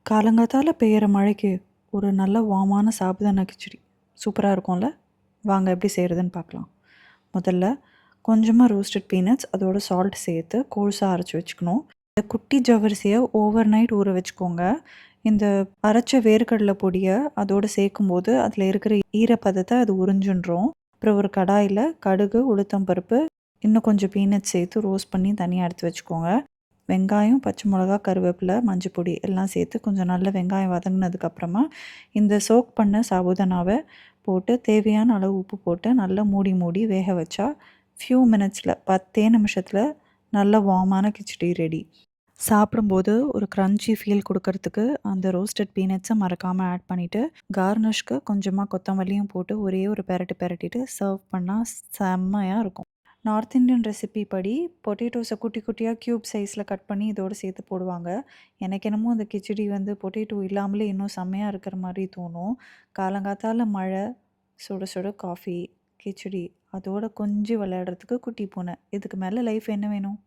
காலங்காத்தால பெய்யிற மழைக்கு ஒரு நல்ல வார்மான சாபுதானா கிச்சடி சூப்பரா இருக்கும்ல. வாங்க எப்படி செய்கிறதுன்னு பார்க்கலாம். முதல்ல கொஞ்சமாக ரோஸ்டட் பீனட்ஸ் அதோட சால்ட் சேர்த்து கோர்ஸாக அரைச்சி வச்சுக்கணும். இந்த குட்டி ஜவ்வரிசியை ஓவர் நைட் ஊற வச்சுக்கோங்க. இந்த அரைச்ச வேர்க்கடலை பொடியை அதோடு சேர்க்கும்போது அதில் இருக்கிற ஈரப்பதத்தை அது உறிஞ்சின்றோம். அப்புறம் ஒரு கடாயில் கடுகு, உளுத்தம் பருப்பு, இன்னும் கொஞ்சம் பீனட்ஸ் சேர்த்து ரோஸ்ட் பண்ணி தனியாக எடுத்து வச்சுக்கோங்க. வெங்காயம், பச்சை மிளகா, கருவேப்பிலை, மஞ்சப்பொடி எல்லாம் சேர்த்து கொஞ்சம் நல்ல வெங்காயம் வதங்கினதுக்கப்புறமா இந்த சோக் பண்ண சாபுதானாவை போட்டு தேவையான அளவு உப்பு போட்டு நல்லா மூடி மூடி வேக வச்சா ஃபியூ மினிட்ஸில் 10 நிமிஷத்தில் நல்ல வார்மான கிச்சடி ரெடி. சாப்பிடும்போது ஒரு க்ரன்ச்சி ஃபீல் கொடுக்கறதுக்கு அந்த ரோஸ்டட் பீனட்ஸை மறக்காமல் ஆட் பண்ணிவிட்டு கார்னிஷ்க்கு கொஞ்சமாக கொத்தமல்லியும் போட்டு ஒரே ஒரு பெரட்டிட்டு சர்வ் பண்ணால் செம்மையாக இருக்கும். நார்த் இண்டியன் ரெசிபி படி பொட்டேட்டோஸை குட்டி குட்டியாக க்யூப் சைஸில் கட் பண்ணி இதோடு சேர்த்து போடுவாங்க. எனக்கு என்னமோ அந்த கிச்சடி பொட்டேட்டோ இல்லாமலே இன்னும் செம்மையாக இருக்கிற மாதிரி தோணும். காலங்காத்தால மழை, சுட சுட காஃபி, கிச்சடி, அதோட கொஞ்சி விளையாடுறதுக்கு குட்டி பூனை. இதுக்கு மேலே லைஃப் என்ன வேணும்?